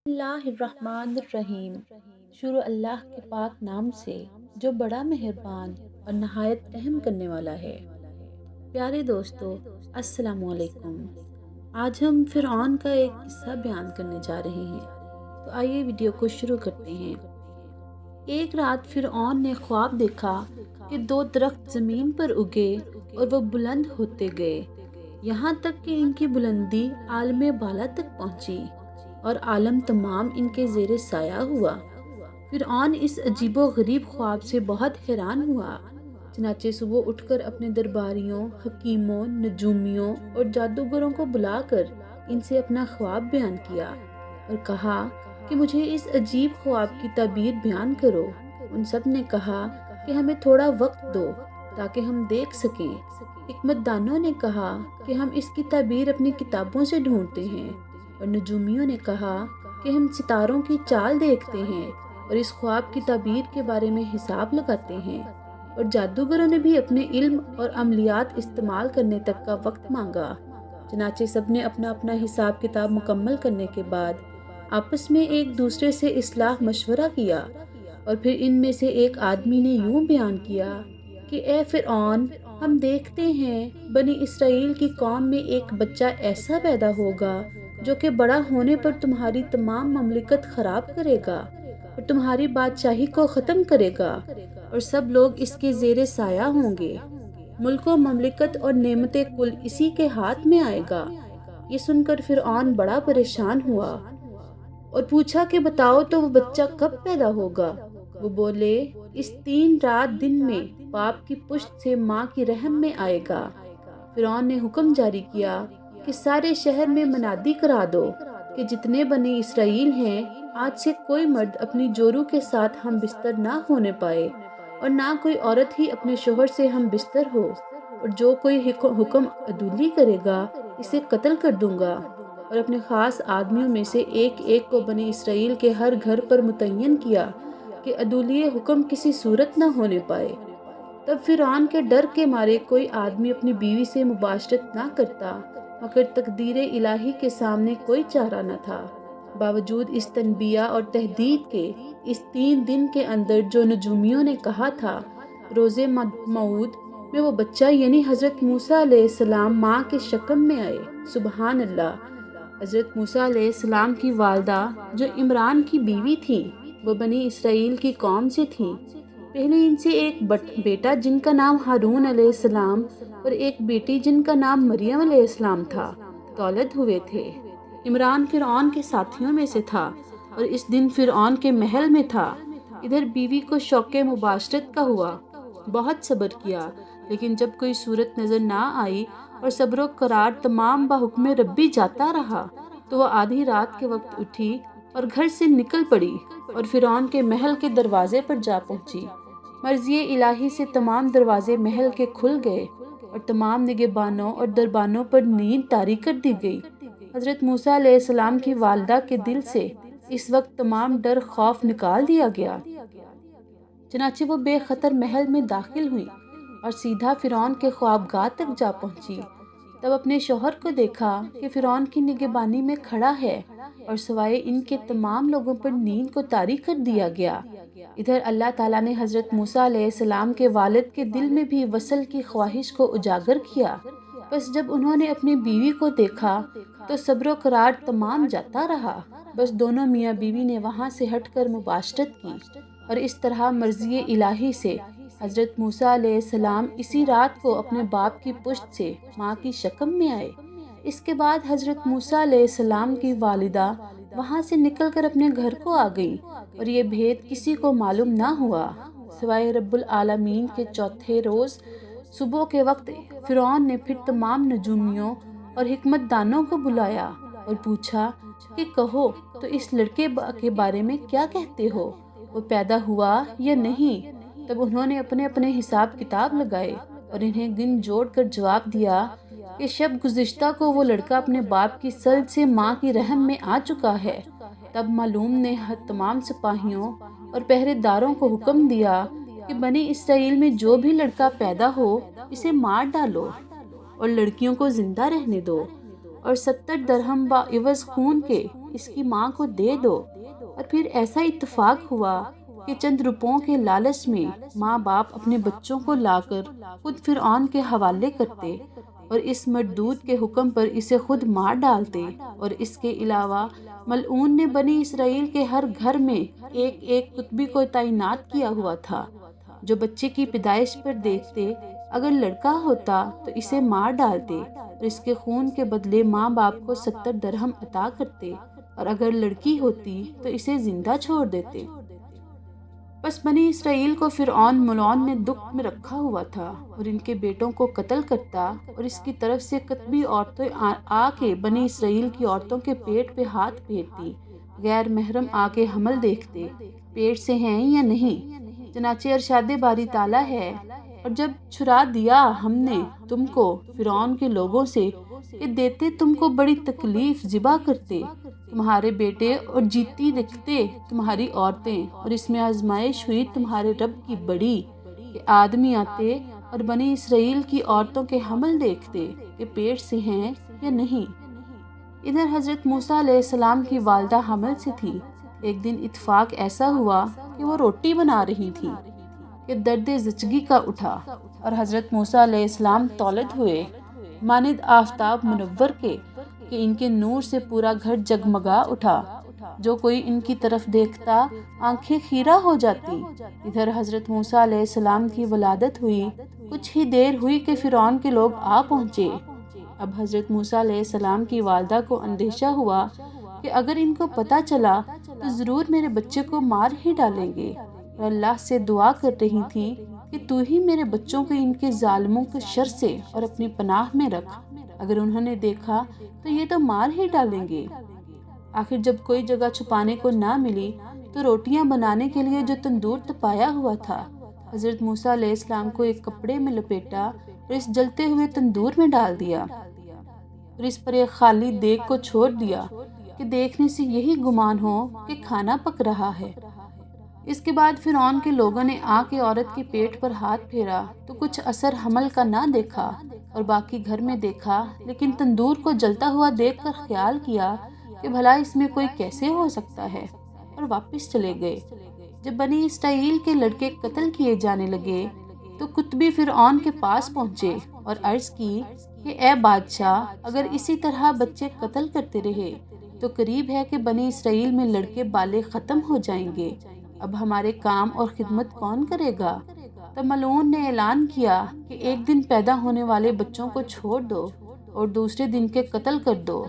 اللہ الرحمن الرحیم۔ شروع اللہ کے پاک نام سے جو بڑا مہربان اور نہایت رحم کرنے والا ہے۔ پیارے دوستو، السلام علیکم۔ آج ہم فرعون کا ایک قصہ بیان کرنے جا رہے ہیں، تو آئیے ویڈیو کو شروع کرتے ہیں۔ ایک رات فرعون نے خواب دیکھا کہ دو درخت زمین پر اگے اور وہ بلند ہوتے گئے، یہاں تک کہ ان کی بلندی عالم بالا تک پہنچی اور عالم تمام ان کے زیر سایہ ہوا۔ فرعون اس عجیب و غریب خواب سے بہت حیران ہوا، چنانچہ صبح اٹھ کر اپنے درباریوں، حکیموں، نجومیوں اور جادوگروں کو بلا کر ان سے اپنا خواب بیان کیا اور کہا کہ مجھے اس عجیب خواب کی تعبیر بیان کرو۔ ان سب نے کہا کہ ہمیں تھوڑا وقت دو تاکہ ہم دیکھ سکیں۔ حکمت دانوں نے کہا کہ ہم اس کی تعبیر اپنی کتابوں سے ڈھونڈتے ہیں، اور نجومیوں نے کہا کہ ہم ستاروں کی چال دیکھتے ہیں اور اس خواب کی تعبیر کے بارے میں حساب لگاتے ہیں، اور جادوگروں نے بھی اپنے علم اور عملیات استعمال کرنے تک کا وقت مانگا۔ چنانچہ سب نے اپنا اپنا حساب کتاب مکمل کرنے کے بعد آپس میں ایک دوسرے سے اصلاح مشورہ کیا، اور پھر ان میں سے ایک آدمی نے یوں بیان کیا کہ اے فرعون، ہم دیکھتے ہیں بنی اسرائیل کی قوم میں ایک بچہ ایسا پیدا ہوگا جو کہ بڑا ہونے پر تمہاری تمام مملکت خراب کرے گا اور تمہاری بادشاہی کو ختم کرے گا، اور سب لوگ اس کے زیر سایہ ہوں گے۔ ملک و مملکت اور نعمتیں کل اسی کے ہاتھ میں آئے گا۔ یہ سن کر فرعون بڑا پریشان ہوا اور پوچھا کہ بتاؤ تو وہ بچہ کب پیدا ہوگا؟ وہ بولے، اس 3 رات دن میں باپ کی پشت سے ماں کی رحم میں آئے گا۔ فرعون نے حکم جاری کیا کہ سارے شہر میں منادی کرا دو کہ جتنے بنی اسرائیل ہیں، آج سے کوئی مرد اپنی جورو کے ساتھ ہم بستر نہ ہونے پائے، اور نہ کوئی عورت ہی اپنے شوہر سے ہم بستر ہو، اور جو کوئی حکم عدولی کرے گا اسے قتل کر دوں گا۔ اور اپنے خاص آدمیوں میں سے ایک ایک کو بنی اسرائیل کے ہر گھر پر متعین کیا کہ عدولی حکم کسی صورت نہ ہونے پائے۔ تب فرعون کے ڈر کے مارے کوئی آدمی اپنی بیوی سے مباشرت نہ کرتا، مگر تقدیر الہی کے سامنے کوئی چارہ نہ تھا۔ باوجود اس تنبیہ اور تہدید کے، اس 3 دن کے اندر جو نجومیوں نے کہا تھا، روز موعود میں وہ بچہ یعنی حضرت موسیٰ علیہ السلام ماں کے شکم میں آئے۔ سبحان اللہ۔ حضرت موسیٰ علیہ السلام کی والدہ جو عمران کی بیوی تھیں، وہ بنی اسرائیل کی قوم سے تھیں۔ پہلے ان سے ایک بیٹا جن کا نام ہارون علیہ السلام اور ایک بیٹی جن کا نام مریم علیہ السلام تھا دولت ہوئے تھے۔ عمران فرعون کے ساتھیوں میں سے تھا اور اس دن فرعون کے محل میں تھا۔ ادھر بیوی کو شوق مباشرت کا ہوا، بہت صبر کیا، لیکن جب کوئی صورت نظر نہ آئی اور صبر و قرار تمام بحکم ربی جاتا رہا، تو وہ آدھی رات کے وقت اٹھی اور گھر سے نکل پڑی اور فرعون کے محل کے دروازے پر جا پہنچی۔ مرضی الہی سے تمام دروازے محل کے کھل گئے اور تمام نگہبانوں اور دربانوں پر نیند طاری کر دی گئی۔ حضرت موسیٰ علیہ السلام کی والدہ کے دل سے اس وقت تمام ڈر خوف نکال دیا گیا، چنانچہ وہ بے خطر محل میں داخل ہوئی اور سیدھا فرعون کے خوابگاہ تک جا پہنچی۔ تب اپنے شوہر کو دیکھا کہ فرعون کی نگہبانی میں کھڑا ہے اور سوائے ان کے تمام لوگوں پر نیند کو طاری کر دیا گیا۔ ادھر اللہ تعالیٰ نے حضرت موسیٰ علیہ السلام کے والد کے دل میں بھی وصل کی خواہش کو اجاگر کیا۔ بس جب انہوں نے اپنی بیوی کو دیکھا تو صبر و قرار تمام جاتا رہا۔ بس دونوں میاں بیوی نے وہاں سے ہٹ کر مباشرت کی، اور اس طرح مرضی الہی سے حضرت موسیٰ علیہ السلام اسی رات کو اپنے باپ کی پشت سے ماں کی شکم میں آئے۔ اس کے بعد حضرت موسیٰ علیہ السلام کی والدہ وہاں سے نکل کر اپنے گھر کو آ گئی، اور یہ بھید کسی کو معلوم نہ ہوا سوائے رب العالمین کے۔ چوتھے روز صبح کے وقت فرعون نے پھر تمام نجومیوں اور حکمت دانوں کو بلایا اور پوچھا کہ کہو تو اس لڑکے کے بارے میں کیا کہتے ہو، وہ پیدا ہوا یا نہیں؟ تب انہوں نے اپنے اپنے حساب کتاب لگائے اور انہیں گن جوڑ کر جواب دیا کہ شب گزشتہ کو وہ لڑکا اپنے باپ کی سلب سے ماں کی رحم میں آ چکا ہے۔ تب معلوم نے تمام سپاہیوں اور پہرے داروں کو حکم دیا کہ بنی اسرائیل میں جو بھی لڑکا پیدا ہو اسے مار ڈالو اور لڑکیوں کو زندہ رہنے دو۔ اور 70 درہم بعوض خون کے اس کی ماں کو دے دو۔ اور پھر ایسا اتفاق ہوا کہ چند روپوں کے لالچ میں ماں باپ اپنے بچوں کو لا کر خود فرعون کے حوالے کرتے اور اس مردود کے حکم پر اسے خود مار ڈالتے۔ اور اس کے علاوہ ملعون نے بنی اسرائیل کے ہر گھر میں ایک ایک کتبی کو تعینات کیا ہوا تھا، جو بچے کی پیدائش پر دیکھتے، اگر لڑکا ہوتا تو اسے مار ڈالتے اور اس کے خون کے بدلے ماں باپ کو 70 درہم عطا کرتے، اور اگر لڑکی ہوتی تو اسے زندہ چھوڑ دیتے۔ بس بنی اسرائیل کو فرعون ملعون نے دکھ میں رکھا ہوا تھا اور ان کے بیٹوں کو قتل کرتا، اور اس کی طرف سے کتبی عورتیں آ کے بنی اسرائیل کی عورتوں کے پیٹ پہ ہاتھ پھیرتی، غیر محرم آ کے حمل دیکھتے، پیٹ سے ہیں یا نہیں۔ چنانچہ ارشاد باری تعالیٰ ہے، اور جب چھڑا دیا ہم نے تم کو فرعون کے لوگوں سے کہ دیتے تم کو بڑی تکلیف، ذبح کرتے تمہارے بیٹے اور جیتی رکھتے تمہاری عورتیں، اور اس میں آزمائش ہوئی تمہارے رب کی بڑی کہ آدمی آتے اور بنی اسرائیل کی عورتوں کے حمل دیکھتے کہ پیٹ سے ہیں یا نہیں۔ ادھر حضرت موسیٰ علیہ السلام کی والدہ حمل سے تھی۔ ایک دن اتفاق ایسا ہوا کہ وہ روٹی بنا رہی تھی کہ درد زچگی کا اٹھا، اور حضرت موسیٰ علیہ السلام تولد ہوئے مانند آفتاب منور کے کہ ان کے نور سے پورا گھر جگمگا اٹھا، جو کوئی ان کی طرف دیکھتا آنکھیں خیرہ ہو جاتی۔ ادھر حضرت موسیٰ علیہ السلام کی ولادت ہوئی، کچھ ہی دیر ہوئی کہ فرعون کے لوگ آ پہنچے۔ اب حضرت موسیٰ علیہ السلام کی والدہ کو اندیشہ ہوا کہ اگر ان کو پتہ چلا تو ضرور میرے بچے کو مار ہی ڈالیں گے، اور اللہ سے دعا کر رہی تھی کہ تو ہی میرے بچوں کو ان کے ظالموں کے شر سے اور اپنی پناہ میں رکھ، اگر انہوں نے دیکھا تو یہ تو مار ہی ڈالیں گے۔ آخر جب کوئی جگہ چھپانے کو نہ ملی تو روٹیاں بنانے کے لیے جو تندور تپایا ہوا تھا، حضرت موسیٰ علیہ السلام کو ایک کپڑے میں لپیٹا اور اس جلتے ہوئے تندور میں ڈال دیا، اور اس پر ایک خالی دیگ کو چھوڑ دیا کہ دیکھنے سے یہی گمان ہو کہ کھانا پک رہا ہے۔ اس کے بعد فرعون کے لوگوں نے آ کے عورت کے پیٹ پر ہاتھ پھیرا تو کچھ اثر حمل کا نہ دیکھا، اور باقی گھر میں دیکھا، لیکن تندور کو جلتا ہوا دیکھ کر خیال کیا کہ بھلا اس میں کوئی کیسے ہو سکتا ہے، اور واپس چلے گئے۔ جب بنی اسرائیل کے لڑکے قتل کیے جانے لگے تو کتبی فرعون کے پاس پہنچے اور عرض کی کہ اے بادشاہ، اگر اسی طرح بچے قتل کرتے رہے تو قریب ہے کہ بنی اسرائیل میں لڑکے بالغ ختم ہو جائیں گے، اب ہمارے کام اور خدمت کون کرے گا؟ تب ملعون نے اعلان کیا کہ ایک دن پیدا ہونے والے بچوں کو چھوڑ دو اور دوسرے دن کے قتل کر دو،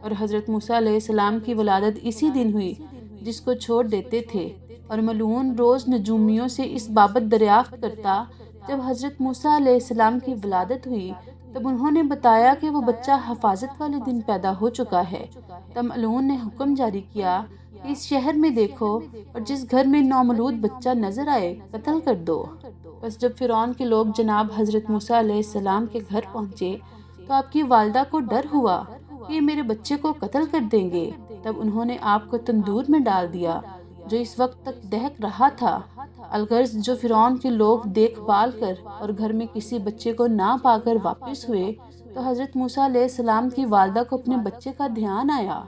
اور حضرت موسیٰ علیہ السلام کی ولادت اسی دن ہوئی جس کو چھوڑ دیتے تھے، اور ملعون روز نجومیوں سے اس بابت دریافت کرتا۔ جب حضرت موسیٰ علیہ السلام کی ولادت ہوئی تب انہوں نے بتایا کہ وہ بچہ حفاظت والے دن پیدا ہو چکا ہے۔ تب ملعون نے حکم جاری کیا کہ اس شہر میں دیکھو اور جس گھر میں نومولود بچہ نظر آئے قتل کر دو۔ بس جب فرعون کے لوگ جناب حضرت موسیٰ علیہ السلام کے گھر پہنچے تو آپ کی والدہ کو ڈر ہوا کہ یہ میرے بچے کو قتل کر دیں گے۔ تب انہوں نے آپ کو تندور میں ڈال دیا جو اس وقت تک دہک رہا تھا۔ الغرض جو فرعون کے لوگ دیکھ بھال کر اور گھر میں کسی بچے کو نہ پا کر واپس ہوئے تو حضرت موسیٰ علیہ السلام کی والدہ کو اپنے بچے کا دھیان آیا،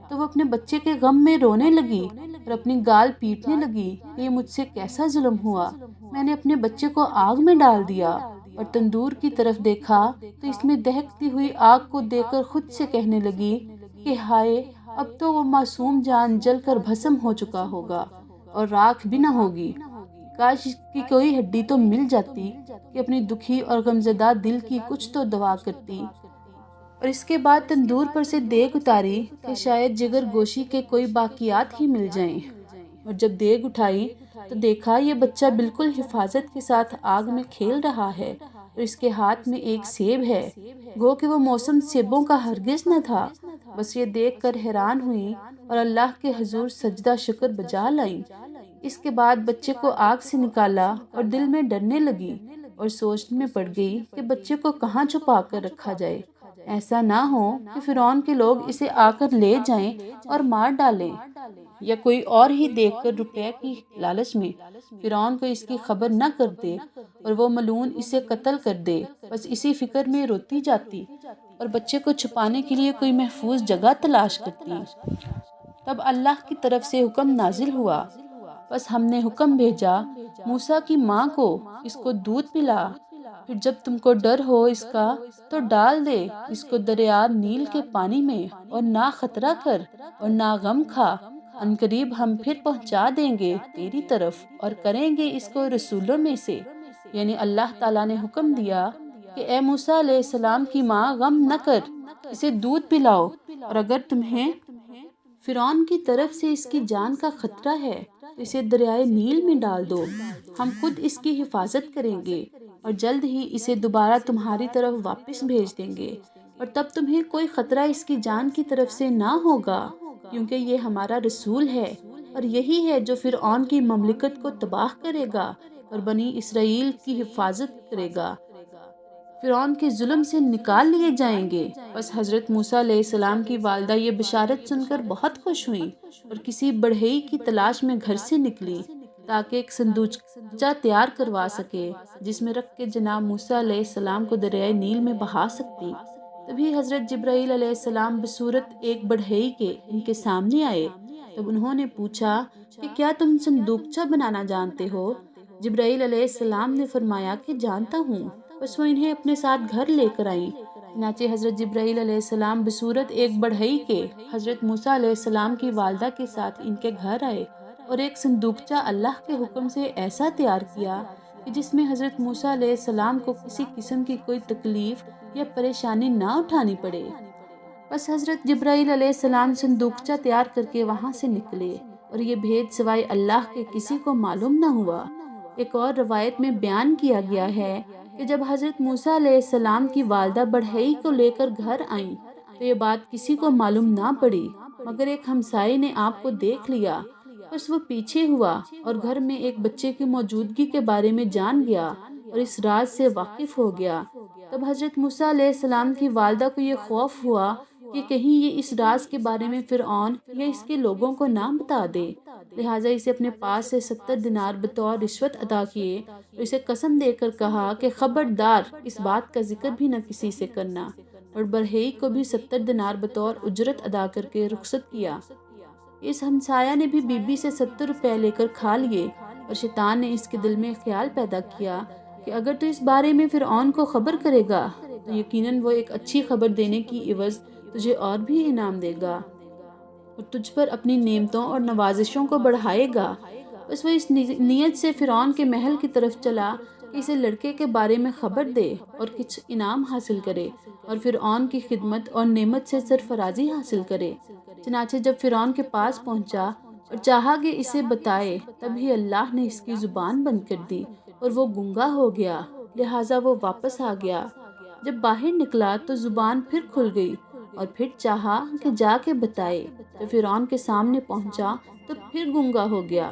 تو وہ اپنے بچے کے غم میں رونے لگی اور اپنی گال پیٹنے لگی کہ یہ مجھ سے کیسا ظلم ہوا، میں نے اپنے بچے کو آگ میں ڈال دیا، اور تندور کی طرف دیکھا تو اس میں دہکتی ہوئی آگ کو دیکھ کر خود سے کہنے لگی کہ ہائے، اب تو وہ معصوم جان جل کر بھسم ہو چکا ہوگا اور راکھ بھی نہ ہوگی، کاش اس کی کوئی ہڈی تو مل جاتی کہ اپنی دکھی اور غمزدہ دل کی کچھ تو دوا کرتی۔ اور اس کے بعد تندور پر سے دیگ اتاری کہ شاید جگر گوشی کے کوئی باقیات ہی مل جائیں، اور جب دیگ اٹھائی تو دیکھا یہ بچہ بالکل حفاظت کے ساتھ آگ میں کھیل رہا ہے، اور اس کے ہاتھ میں ایک سیب ہے، گو کہ وہ موسم سیبوں کا ہرگز نہ تھا۔ بس یہ دیکھ کر حیران ہوئی اور اللہ کے حضور سجدہ شکر بجا لائیں۔ اس کے بعد بچے کو آگ سے نکالا اور دل میں ڈرنے لگی اور سوچنے میں پڑ گئی کہ بچے کو کہاں چھپا کر رکھا جائے، ایسا نہ ہو کہ فرعون کے لوگ اسے آ کر لے جائیں اور مار ڈالیں، یا کوئی اور ہی دیکھ کر روپے کی لالچ میں فرعون کو اس کی خبر نہ کر دے اور وہ ملعون اسے قتل کر دے۔ بس اسی فکر میں روتی جاتی اور بچے کو چھپانے کے لیے کوئی محفوظ جگہ تلاش کرتی۔ تب اللہ کی طرف سے حکم نازل ہوا، بس ہم نے حکم بھیجا موسیٰ کی ماں کو، اس کو دودھ پلا، پھر جب تم کو ڈر ہو اس کا تو ڈال دے اس کو دریا نیل کے پانی میں، اور نہ خطرہ کر اور نہ غم کھا، عنقریب ہم پھر پہنچا دیں گے تیری طرف اور کریں گے اس کو رسولوں میں سے۔ یعنی اللہ تعالیٰ نے حکم دیا کہ اے موسیٰ علیہ السلام کی ماں غم نہ کر، اسے دودھ پلاؤ، اور اگر تمہیں فرعون کی طرف سے اس کی جان کا خطرہ ہے تو اسے دریائے نیل میں ڈال دو، ہم خود اس کی حفاظت کریں گے اور جلد ہی اسے دوبارہ تمہاری طرف واپس بھیج دیں گے، اور تب تمہیں کوئی خطرہ اس کی جان کی طرف سے نہ ہوگا، کیونکہ یہ ہمارا رسول ہے، اور یہی ہے جو فرعون کی مملکت کو تباہ کرے گا اور بنی اسرائیل کی حفاظت کرے گا، فرعون کے ظلم سے نکال لیے جائیں گے۔ بس حضرت موسیٰ علیہ السلام کی والدہ یہ بشارت سن کر بہت خوش ہوئیں اور کسی بڑھئی کی تلاش میں گھر سے نکلی تاکہ ایک صندوقچہ تیار کروا سکے جس میں رکھ کے جناب موسیٰ علیہ السلام کو دریائے نیل میں بہا سکتی۔ تبھی حضرت جبرائیل علیہ السلام بصورت ایک بڑھئی کے ان کے سامنے آئے۔ تب انہوں نے پوچھا کہ کیا تم صندوقچہ بنانا جانتے ہو؟ جبرائیل علیہ السلام نے فرمایا کہ جانتا ہوں۔ بس وہ انہیں اپنے ساتھ گھر لے کر آئیں۔ چنانچہ حضرت جبرائیل علیہ السلام بصورت ایک بڑھئی کے حضرت موسیٰ علیہ السلام کی والدہ کے ساتھ ان کے گھر آئے اور ایک صندوقچہ اللہ کے حکم سے ایسا تیار کیا کہ جس میں حضرت موسیٰ علیہ السلام کو کسی قسم کی کوئی تکلیف یا پریشانی نہ اٹھانی پڑے۔ بس حضرت جبرائیل علیہ السلام صندوقچہ تیار کر کے وہاں سے نکلے اور یہ بھید سوائے اللہ کے کسی کو معلوم نہ ہوا۔ ایک اور روایت میں بیان کیا گیا ہے کہ جب حضرت موسیٰ علیہ السلام کی والدہ بڑھئی کو لے کر گھر آئیں تو یہ بات کسی کو معلوم نہ پڑی مگر ایک ہمسائے نے آپ کو دیکھ لیا، بس وہ پیچھے ہوا اور گھر میں ایک بچے کی موجودگی کے بارے میں جان گیا اور اس راز سے واقف ہو گیا۔ تب حضرت موسیٰ علیہ السلام کی والدہ کو یہ خوف ہوا کہ کہیں یہ اس راز کے بارے میں فرعون یا اس کے لوگوں کو نہ بتا دے، لہٰذا اسے اپنے پاس سے 70 دینار بطور رشوت ادا کیے اور اسے قسم دے کر کہا کہ خبردار اس بات کا ذکر بھی نہ کسی سے کرنا، اور بڑھئی کو بھی 70 دینار بطور اجرت ادا کر کے رخصت کیا۔ اس ہمسایہ نے بھی بی بی سے 70 روپے لے کر کھا لیے، اور شیطان نے اس کے دل میں خیال پیدا کیا کہ اگر تو اس بارے میں فرعون کو خبر کرے گا تو یقیناً وہ ایک اچھی خبر دینے کی عوض تجھے اور بھی انعام دے گا اور تجھ پر اپنی نعمتوں اور نوازشوں کو بڑھائے گا۔ بس وہ اس نیت سے فرعون کے محل کی طرف چلا کہ اسے لڑکے کے بارے میں خبر دے اور کچھ انعام حاصل کرے اور فرعون کی خدمت اور نعمت سے سرفرازی حاصل کرے۔ چنانچہ جب فرعون کے پاس پہنچا اور چاہا کہ اسے بتائے، تبھی اللہ نے اس کی زبان بند کر دی اور وہ گنگا ہو گیا، لہٰذا وہ واپس آ گیا۔ جب باہر نکلا تو زبان پھر کھل گئی اور پھر چاہا کہ جا کے بتائے، جب فرعون کے سامنے پہنچا تو پھر گنگا ہو گیا،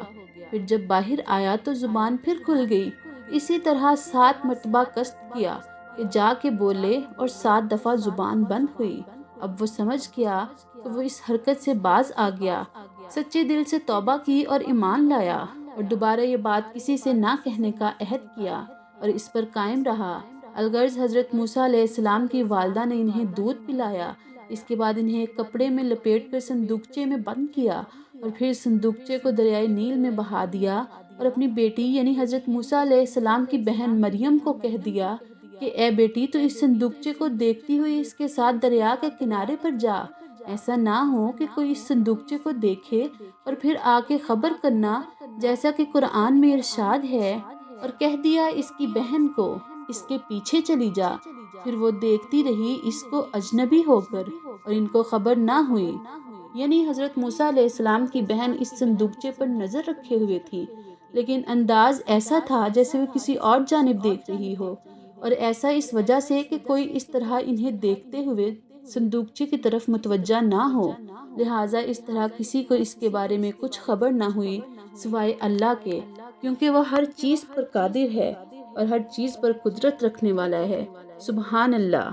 پھر جب باہر آیا تو زبان پھر کھل گئی۔ اسی طرح 7 مرتبہ قصد کیا کہ جا کے بولے اور 7 دفعہ زبان بند ہوئی۔ اب وہ سمجھ گیا کہ وہ اس حرکت سے باز آ گیا، سچے دل سے توبہ کی اور ایمان لایا اور دوبارہ یہ بات کسی سے نہ کہنے کا عہد کیا اور اس پر قائم رہا۔ الغرض حضرت موسیٰ علیہ السلام کی والدہ نے انہیں دودھ پلایا، اس کے بعد انہیں ایک کپڑے میں لپیٹ کر صندوقچے میں بند کیا اور پھر صندوقچے کو دریائے نیل میں بہا دیا اور اپنی بیٹی یعنی حضرت موسیٰ علیہ السلام کی بہن مریم کو کہہ دیا کہ اے بیٹی تو اس صندوقچے کو دیکھتی ہوئی اس کے ساتھ دریا کے کنارے پر جا، ایسا نہ ہو کہ کوئی اس صندوقچے کو دیکھے اور پھر آ کے خبر کرنا، جیسا کہ قرآن میں ارشاد ہے، اور کہہ دیا اس کی بہن کو اس کے پیچھے چلی جا۔ پھر وہ دیکھتی رہی اس کو اجنبی ہو کر اور ان کو خبر نہ ہوئی، یعنی حضرت موسیٰ علیہ السلام کی بہن اس صندوقچے پر نظر رکھے ہوئے تھی، لیکن انداز ایسا تھا جیسے وہ کسی اور جانب دیکھ رہی ہو، اور ایسا اس وجہ سے کہ کوئی اس طرح انہیں دیکھتے ہوئے صندوقچے کی طرف متوجہ نہ ہو، لہٰذا اس طرح کسی کو اس کے بارے میں کچھ خبر نہ ہوئی سوائے اللہ کے، کیونکہ وہ ہر چیز پر قادر ہے اور ہر چیز پر قدرت رکھنے والا ہے۔ سبحان اللہ۔